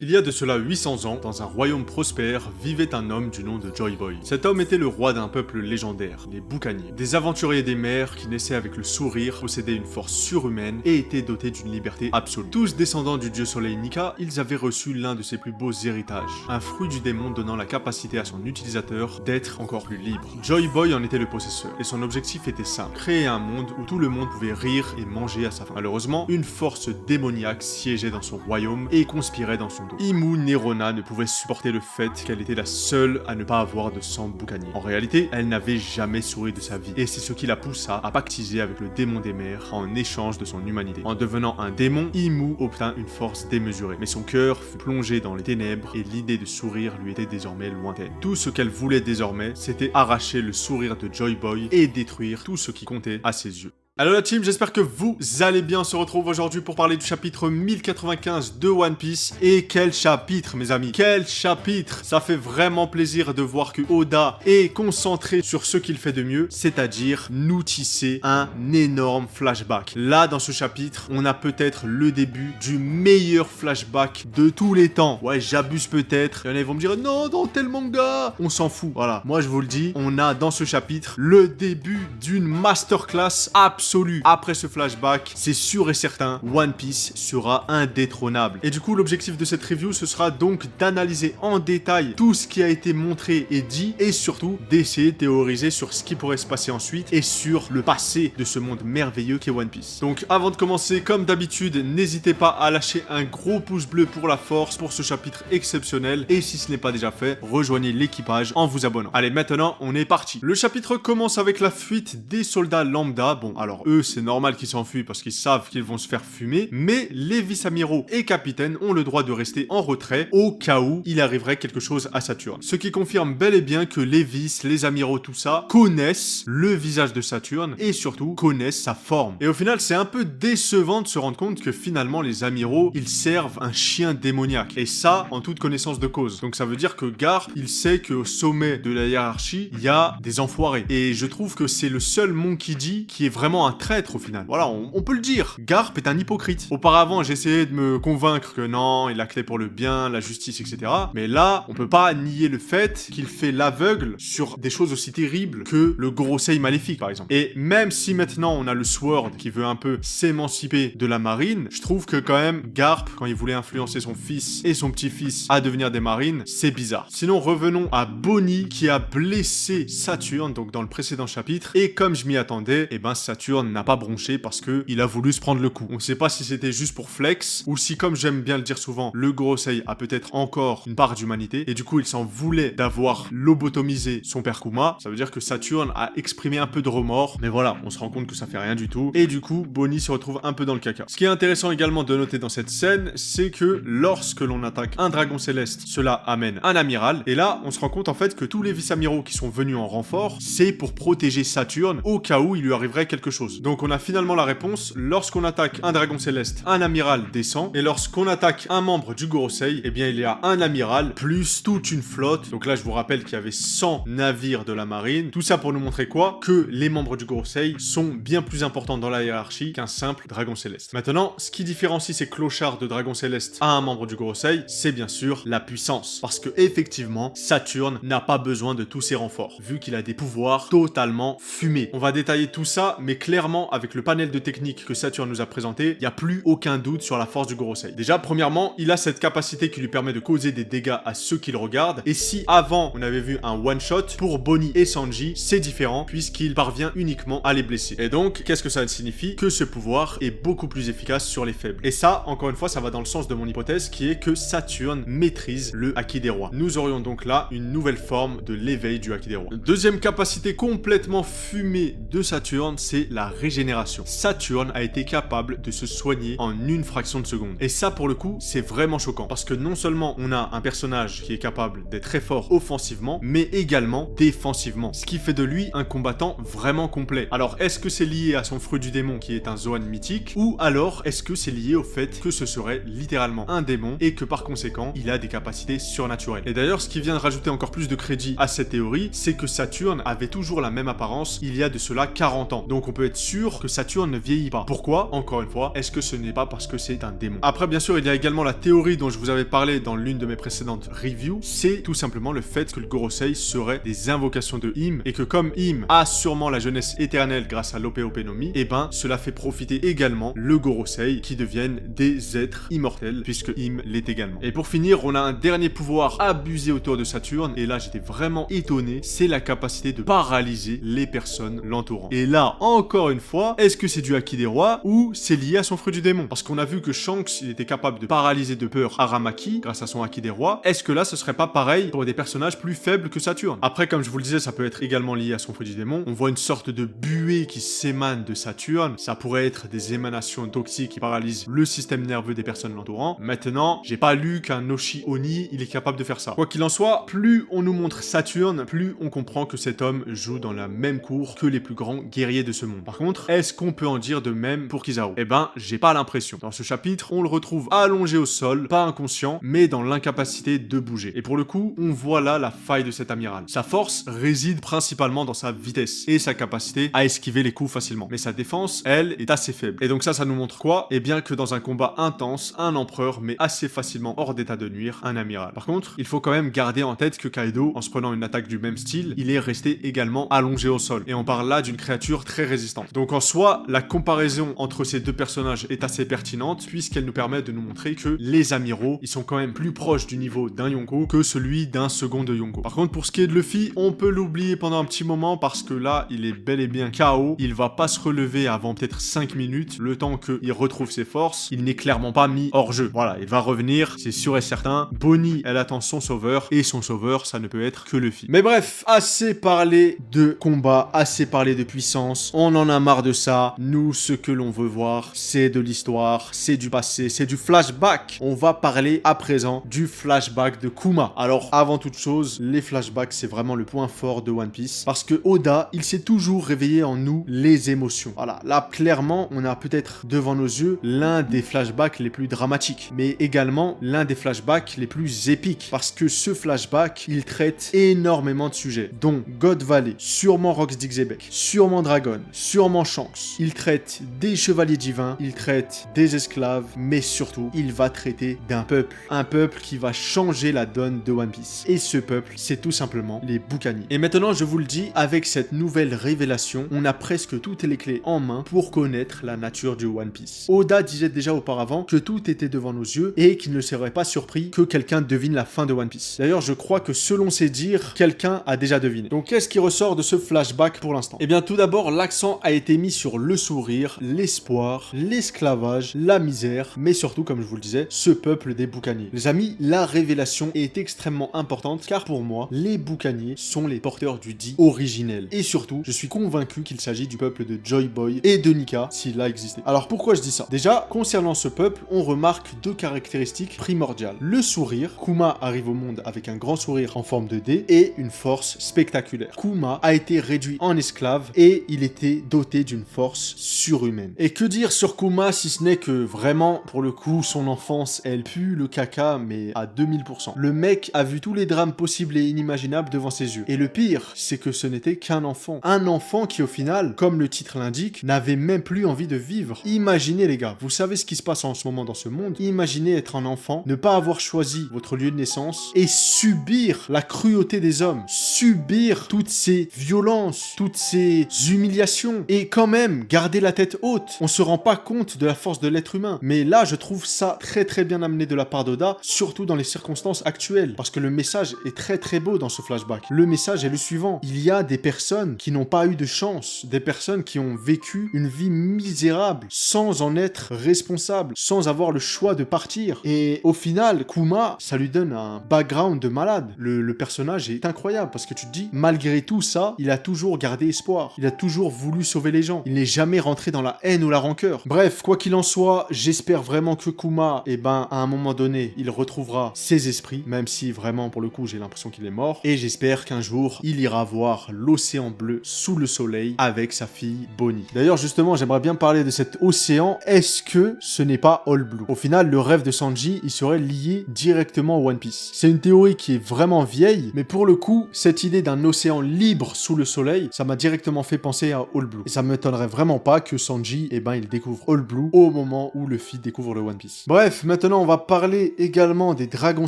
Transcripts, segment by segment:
Il y a de cela 800 ans, dans un royaume prospère, vivait un homme du nom de Joy Boy. Cet homme était le roi d'un peuple légendaire, les Boucaniers. Des aventuriers des mers qui naissaient avec le sourire, possédaient une force surhumaine et étaient dotés d'une liberté absolue. Tous descendants du dieu soleil Nika, ils avaient reçu l'un de ses plus beaux héritages, un fruit du démon donnant la capacité à son utilisateur d'être encore plus libre. Joy Boy en était le possesseur, et son objectif était simple, créer un monde où tout le monde pouvait rire et manger à sa faim. Malheureusement, une force démoniaque siégeait dans son royaume et conspirait dans son dos. Imu Nerona ne pouvait supporter le fait qu'elle était la seule à ne pas avoir de sang boucanier. En réalité, elle n'avait jamais souri de sa vie, et c'est ce qui la poussa à pactiser avec le démon des mers en échange de son humanité. En devenant un démon, Imu obtint une force démesurée, mais son cœur fut plongé dans les ténèbres et l'idée de sourire lui était désormais lointaine. Tout ce qu'elle voulait désormais, c'était arracher le sourire de Joy Boy et détruire tout ce qui comptait à ses yeux. Allo la team, j'espère que vous allez bien. On se retrouve aujourd'hui pour parler du chapitre 1095 de One Piece. Et quel chapitre, mes amis, quel chapitre! Ça fait vraiment plaisir de voir que Oda est concentré sur ce qu'il fait de mieux, c'est-à-dire nous tisser un énorme flashback. Là, dans ce chapitre, on a peut-être le début du meilleur flashback de tous les temps. Ouais, j'abuse peut-être. Il y en a qui vont me dire, non, dans tel manga, on s'en fout. Voilà, moi je vous le dis, on a dans ce chapitre le début d'une masterclass absolue. Après ce flashback, c'est sûr et certain, One Piece sera indétrônable. Et du coup, l'objectif de cette review, ce sera donc d'analyser en détail tout ce qui a été montré et dit, et surtout d'essayer de théoriser sur ce qui pourrait se passer ensuite et sur le passé de ce monde merveilleux qu'est One Piece. Donc avant de commencer, comme d'habitude, n'hésitez pas à lâcher un gros pouce bleu pour la force pour ce chapitre exceptionnel, et si ce n'est pas déjà fait, rejoignez l'équipage en vous abonnant. Allez, maintenant, on est parti. Le chapitre commence avec la fuite des soldats lambda. Bon, alors eux, c'est normal qu'ils s'enfuient parce qu'ils savent qu'ils vont se faire fumer, mais les vice-amiraux et capitaines ont le droit de rester en retrait au cas où il arriverait quelque chose à Saturne. Ce qui confirme bel et bien que les vices, les amiraux, tout ça, connaissent le visage de Saturne et surtout connaissent sa forme. Et au final, c'est un peu décevant de se rendre compte que finalement, les amiraux, ils servent un chien démoniaque. Et ça, en toute connaissance de cause. Donc ça veut dire que Garp, il sait qu'au sommet de la hiérarchie, il y a des enfoirés. Et je trouve que c'est le seul Monkey D qui est vraiment un traître au final. Voilà, on peut le dire. Garp est un hypocrite. Auparavant, j'essayais de me convaincre que non, il actait pour le bien, la justice, etc. Mais là, on peut pas nier le fait qu'il fait l'aveugle sur des choses aussi terribles que le Gorosei maléfique, par exemple. Et même si maintenant on a le Sword qui veut un peu s'émanciper de la marine, je trouve que quand même, Garp, quand il voulait influencer son fils et son petit-fils à devenir des marines, c'est bizarre. Sinon, revenons à Bonnie qui a blessé Saturne, donc dans le précédent chapitre. Et comme je m'y attendais, eh ben Saturne n'a pas bronché parce que il a voulu se prendre le coup. On ne sait pas si c'était juste pour flex ou si, comme j'aime bien le dire souvent, le Gorosei a peut-être encore une part d'humanité et du coup il s'en voulait d'avoir lobotomisé son père Kuma. Ça veut dire que Saturne a exprimé un peu de remords, mais voilà, on se rend compte que ça fait rien du tout et du coup Bonnie se retrouve un peu dans le caca. Ce qui est intéressant également de noter dans cette scène, c'est que lorsque l'on attaque un dragon céleste, cela amène un amiral et là on se rend compte en fait que tous les vice-amiraux qui sont venus en renfort, c'est pour protéger Saturne au cas où il lui arriverait quelque chose. Donc on a finalement la réponse, lorsqu'on attaque un dragon céleste, un amiral descend, et lorsqu'on attaque un membre du Gorosei, eh bien il y a un amiral, plus toute une flotte, donc là je vous rappelle qu'il y avait 100 navires de la marine, tout ça pour nous montrer quoi? Que les membres du Gorosei sont bien plus importants dans la hiérarchie qu'un simple dragon céleste. Maintenant, ce qui différencie ces clochards de dragon céleste à un membre du Gorosei, c'est bien sûr la puissance, parce que effectivement, Saturne n'a pas besoin de tous ces renforts, vu qu'il a des pouvoirs totalement fumés. On va détailler tout ça, mais clairement, avec le panel de techniques que Saturne nous a présenté, il n'y a plus aucun doute sur la force du Gorosei. Déjà, premièrement, il a cette capacité qui lui permet de causer des dégâts à ceux qui le regardent, et si avant on avait vu un one-shot, pour Bonnie et Sanji, c'est différent, puisqu'il parvient uniquement à les blesser. Et donc, qu'est-ce que ça signifie? Que ce pouvoir est beaucoup plus efficace sur les faibles. Et ça, encore une fois, ça va dans le sens de mon hypothèse, qui est que Saturne maîtrise le Haki des rois. Nous aurions donc là une nouvelle forme de l'éveil du Haki des rois. Deuxième capacité complètement fumée de Saturne, c'est la régénération. Saturne a été capable de se soigner en une fraction de seconde. Et ça, pour le coup, c'est vraiment choquant. Parce que non seulement on a un personnage qui est capable d'être très fort offensivement, mais également défensivement. Ce qui fait de lui un combattant vraiment complet. Alors, est-ce que c'est lié à son fruit du démon qui est un Zoan mythique? Ou alors, est-ce que c'est lié au fait que ce serait littéralement un démon et que par conséquent, il a des capacités surnaturelles? Et d'ailleurs, ce qui vient de rajouter encore plus de crédit à cette théorie, c'est que Saturne avait toujours la même apparence il y a de cela 40 ans. Donc on peut être sûr que Saturne ne vieillit pas. Pourquoi? Encore une fois, est-ce que ce n'est pas parce que c'est un démon? Après, bien sûr, il y a également la théorie dont je vous avais parlé dans l'une de mes précédentes reviews. C'est tout simplement le fait que le Gorosei serait des invocations de Im, et que comme Im a sûrement la jeunesse éternelle grâce à l'Ope-Ope no Mi, et ben cela fait profiter également le Gorosei qui deviennent des êtres immortels, puisque Im l'est également. Et pour finir, on a un dernier pouvoir abusé autour de Saturne, et là j'étais vraiment étonné, c'est la capacité de paralyser les personnes l'entourant. Et là, encore une fois, est-ce que c'est du Haki des rois ou c'est lié à son fruit du démon? Parce qu'on a vu que Shanks, il était capable de paralyser de peur Aramaki grâce à son Haki des rois. Est-ce que là, ce serait pas pareil pour des personnages plus faibles que Saturne? Après, comme je vous le disais, ça peut être également lié à son fruit du démon. On voit une sorte de buée qui s'émane de Saturne. Ça pourrait être des émanations toxiques qui paralysent le système nerveux des personnes l'entourant. Maintenant, j'ai pas lu qu'un Noshi Oni, il est capable de faire ça. Quoi qu'il en soit, plus on nous montre Saturne, plus on comprend que cet homme joue dans la même cour que les plus grands guerriers de ce monde. Par contre, est-ce qu'on peut en dire de même pour Kizaru? Eh ben, j'ai pas l'impression. Dans ce chapitre, on le retrouve allongé au sol, pas inconscient, mais dans l'incapacité de bouger. Et pour le coup, on voit là la faille de cet amiral. Sa force réside principalement dans sa vitesse et sa capacité à esquiver les coups facilement. Mais sa défense, elle, est assez faible. Et donc ça nous montre quoi? Eh bien que dans un combat intense, un empereur met assez facilement hors d'état de nuire un amiral. Par contre, il faut quand même garder en tête que Kaido, en se prenant une attaque du même style, il est resté également allongé au sol. Et on parle là d'une créature très résistante. Donc en soi, la comparaison entre ces deux personnages est assez pertinente, puisqu'elle nous permet de nous montrer que les amiraux, ils sont quand même plus proches du niveau d'un Yonko que celui d'un second de Yonko. Par contre, pour ce qui est de Luffy, on peut l'oublier pendant un petit moment parce que là, il est bel et bien KO. Il va pas se relever avant peut-être 5 minutes, le temps qu'il retrouve ses forces. Il n'est clairement pas mis hors jeu. Voilà, il va revenir, c'est sûr et certain. Bonnie, elle attend son sauveur, et son sauveur, ça ne peut être que Luffy. Mais bref, assez parlé de combat, assez parlé de puissance. On en a marre de ça. Nous, ce que l'on veut voir, c'est de l'histoire, c'est du passé, c'est du flashback. On va parler à présent du flashback de Kuma. Alors, avant toute chose, les flashbacks, c'est vraiment le point fort de One Piece, parce que Oda, il s'est toujours réveillé en nous les émotions. Voilà, là, clairement, on a peut-être devant nos yeux l'un des flashbacks les plus dramatiques, mais également l'un des flashbacks les plus épiques, parce que ce flashback, il traite énormément de sujets, dont God Valley, sûrement Rox Dixebeck, sûrement Dragon, sûrement Shanks. Il traite des chevaliers divins, il traite des esclaves, mais surtout, il va traiter d'un peuple. Un peuple qui va changer la donne de One Piece. Et ce peuple, c'est tout simplement les Bukani. Et maintenant, je vous le dis, avec cette nouvelle révélation, on a presque toutes les clés en main pour connaître la nature du One Piece. Oda disait déjà auparavant que tout était devant nos yeux et qu'il ne serait pas surpris que quelqu'un devine la fin de One Piece. D'ailleurs, je crois que selon ses dires, quelqu'un a déjà deviné. Donc, qu'est-ce qui ressort de ce flashback pour l'instant? Eh bien, tout d'abord, l'accent a été mis sur le sourire, l'espoir, l'esclavage, la misère, mais surtout, comme je vous le disais, ce peuple des boucaniers. Les amis, la révélation est extrêmement importante car pour moi, les boucaniers sont les porteurs du dit originel. Et surtout, je suis convaincu qu'il s'agit du peuple de Joy Boy et de Nika s'il a existé. Alors pourquoi je dis ça? Déjà, concernant ce peuple, on remarque deux caractéristiques primordiales. Le sourire, Kuma arrive au monde avec un grand sourire en forme de dé et une force spectaculaire. Kuma a été réduit en esclave et il était doté d'une force surhumaine. Et que dire sur Kuma si ce n'est que vraiment, pour le coup, son enfance, elle pue le caca, mais à 2000%. Le mec a vu tous les drames possibles et inimaginables devant ses yeux. Et le pire, c'est que ce n'était qu'un enfant. Un enfant qui, au final, comme le titre l'indique, n'avait même plus envie de vivre. Imaginez, les gars, vous savez ce qui se passe en ce moment dans ce monde. Imaginez être un enfant, ne pas avoir choisi votre lieu de naissance et subir la cruauté des hommes, subir toutes ces violences, toutes ces humiliations, et quand même garder la tête haute. On se rend pas compte de la force de l'être humain. Mais là, je trouve ça très très bien amené de la part d'Oda, surtout dans les circonstances actuelles, parce que le message est très très beau dans ce flashback. Le message est le suivant: il y a des personnes qui n'ont pas eu de chance, des personnes qui ont vécu une vie misérable, sans en être responsables, sans avoir le choix de partir. Et au final, Kuma, ça lui donne un background de malade. Le personnage est incroyable, parce que tu te dis, malgré tout ça, il a toujours gardé espoir. Il a toujours voulu sauver les gens. Il n'est jamais rentré dans la haine ou la rancœur. Bref, quoi qu'il en soit, j'espère vraiment que Kuma, à un moment donné, il retrouvera ses esprits, même si vraiment, pour le coup, j'ai l'impression qu'il est mort. Et j'espère qu'un jour, il ira voir l'océan bleu sous le soleil avec sa fille Bonnie. D'ailleurs, justement, j'aimerais bien parler de cet océan. Est-ce que ce n'est pas All Blue? Au final, le rêve de Sanji, il serait lié directement au One Piece. C'est une théorie qui est vraiment vieille, mais pour le coup, cette cette idée d'un océan libre sous le soleil, ça m'a directement fait penser à All Blue. Et ça m'étonnerait vraiment pas que Sanji, eh ben, il découvre All Blue au moment où Luffy découvre le One Piece. Bref, maintenant on va parler également des dragons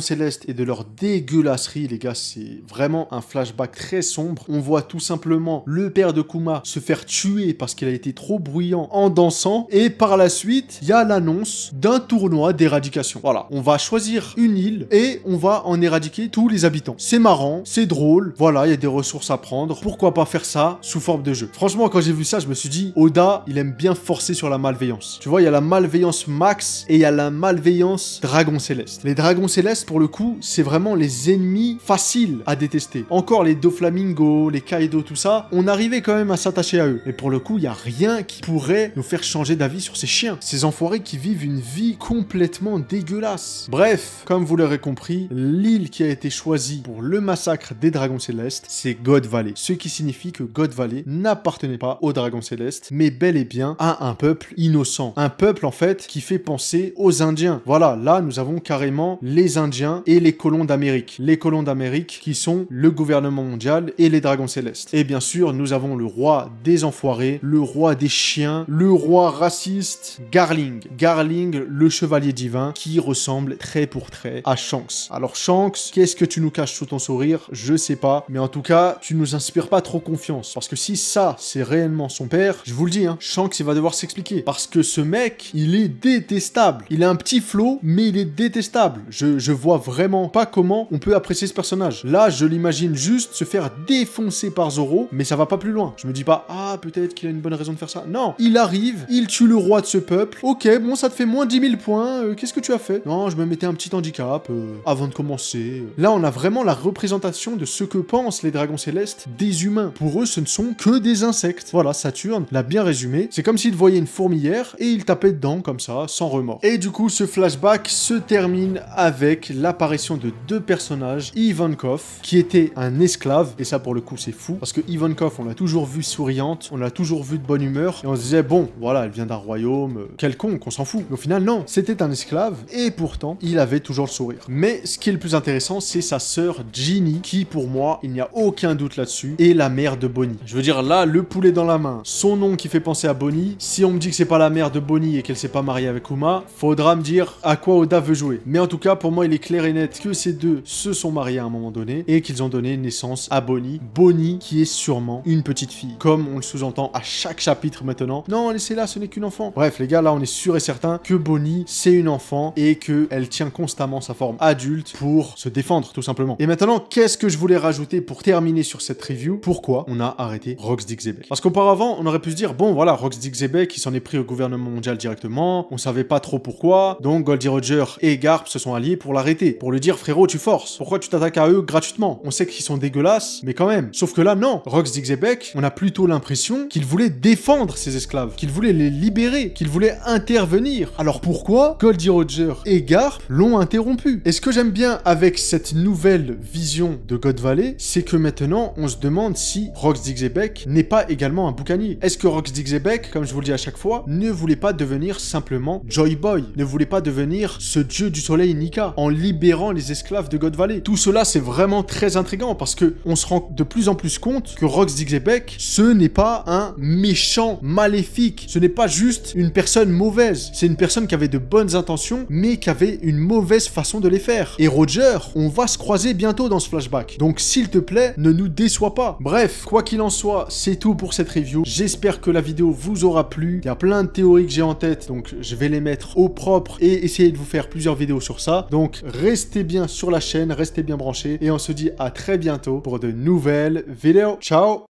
célestes et de leur dégueulasserie, les gars, c'est vraiment un flashback très sombre. On voit tout simplement le père de Kuma se faire tuer parce qu'il a été trop bruyant en dansant, et par la suite, il y a l'annonce d'un tournoi d'éradication. Voilà, on va choisir une île et on va en éradiquer tous les habitants. C'est marrant, c'est drôle, voilà, il y a des ressources à prendre, pourquoi pas faire ça sous forme de jeu. Franchement, quand j'ai vu ça, je me suis dit, Oda, il aime bien forcer sur la malveillance. Tu vois, il y a la malveillance max et il y a la malveillance dragon céleste. Les dragons célestes, pour le coup, c'est vraiment les ennemis faciles à détester. Encore les Doflamingo, les Kaido, tout ça, on arrivait quand même à s'attacher à eux. Et pour le coup, il y a rien qui pourrait nous faire changer d'avis sur ces chiens. Ces enfoirés qui vivent une vie complètement dégueulasse. Bref, comme vous l'aurez compris, l'île qui a été choisie pour le massacre des dragons célestes, c'est God Valley. Ce qui signifie que God Valley n'appartenait pas aux dragons célestes, mais bel et bien à un peuple innocent. Un peuple, en fait, qui fait penser aux Indiens. Voilà, là, nous avons carrément les Indiens et les colons d'Amérique. Les colons d'Amérique qui sont le gouvernement mondial et les dragons célestes. Et bien sûr, nous avons le roi des enfoirés, le roi des chiens, le roi raciste, Garling. Garling, le chevalier divin, qui ressemble trait pour trait à Shanks. Alors Shanks, qu'est-ce que tu nous caches sous ton sourire? Je sais pas, mais en tout cas, tu nous inspires pas trop confiance. Parce que si ça, c'est réellement son père, je vous le dis, hein, Shanks, il va devoir s'expliquer. Parce que ce mec, il est détestable. Il a un petit flow, mais il est détestable. Je vois vraiment pas comment on peut apprécier ce personnage. Là, je l'imagine juste se faire défoncer par Zoro, mais ça va pas plus loin. Je me dis pas, ah, peut-être qu'il a une bonne raison de faire ça. Non, il arrive, il tue le roi de ce peuple. Ok, bon, ça te fait moins 10 000 points. Qu'est-ce que tu as fait? Non, je me mettais un petit handicap avant de commencer. Là, on a vraiment la représentation de ce que pensent les dragons célestes des humains. Pour eux, ce ne sont que des insectes. Voilà, Saturne l'a bien résumé. C'est comme s'il voyait une fourmilière et il tapait dedans comme ça, sans remords. Et du coup, ce flashback se termine avec l'apparition de deux personnages, Ivankov, qui était un esclave, et ça pour le coup c'est fou, parce que Ivankov, on l'a toujours vu souriante, on l'a toujours vu de bonne humeur, et on se disait, bon, voilà, elle vient d'un royaume quelconque, on s'en fout. Mais au final, non, c'était un esclave, et pourtant, il avait toujours le sourire. Mais ce qui est le plus intéressant, c'est sa sœur Ginny, qui pour moi, il n'y a aucun doute là-dessus, est la mère de Bonnie. Je veux dire, là, le poulet dans la main, son nom qui fait penser à Bonnie, si on me dit que c'est pas la mère de Bonnie et qu'elle s'est pas mariée avec Kuma, faudra me dire à quoi Oda veut jouer. Mais en tout cas, pour moi, il est clair et net que ces deux se sont mariés à un moment donné et qu'ils ont donné naissance à Bonnie. Bonnie qui est sûrement une petite fille, comme on le sous-entend à chaque chapitre maintenant. Non, laissez-la, ce n'est qu'une enfant. Bref, les gars, là, on est sûr et certain que Bonnie, c'est une enfant et qu'elle tient constamment sa forme adulte pour se défendre, tout simplement. Et maintenant, qu'est-ce que je voulais rajouter pour terminer sur cette review? Pourquoi on a arrêté Rox Xebec? Parce qu'auparavant, on aurait pu se dire, bon, voilà, Rox Xebec, il s'en est pris au gouvernement mondial directement, on savait pas trop pourquoi, donc Goldie Roger et Garp se sont alliés pour l'arrêter, pour lui dire, frérot, tu forces, pourquoi tu t'attaques à eux gratuitement? On sait qu'ils sont dégueulasses, mais quand même. Sauf que là, non. Rox Xebec, on a plutôt l'impression qu'il voulait défendre ses esclaves, qu'il voulait les libérer, qu'il voulait intervenir. Alors pourquoi Goldie Roger et Garp l'ont interrompu? Et ce que j'aime bien avec cette nouvelle vision de God Valley, c'est que maintenant, on se demande si Rox Xebec n'est pas également un boucanier. Est-ce que Rox Xebec, comme je vous le dis à chaque fois, ne voulait pas devenir simplement Joy Boy, ne voulait pas devenir ce dieu du soleil Nika, en libérant les esclaves de God Valley? Tout cela, c'est vraiment très intriguant parce que on se rend de plus en plus compte que Rox Xebec, ce n'est pas un méchant maléfique, ce n'est pas juste une personne mauvaise, c'est une personne qui avait de bonnes intentions, mais qui avait une mauvaise façon de les faire. Et Roger, on va se croiser bientôt dans ce flashback, donc s'il te plaît, ne nous déçois pas. Bref, quoi qu'il en soit, c'est tout pour cette review. J'espère que la vidéo vous aura plu. Il y a plein de théories que j'ai en tête, donc je vais les mettre au propre et essayer de vous faire plusieurs vidéos sur ça. Donc restez bien sur la chaîne, restez bien branchés et on se dit à très bientôt pour de nouvelles vidéos. Ciao!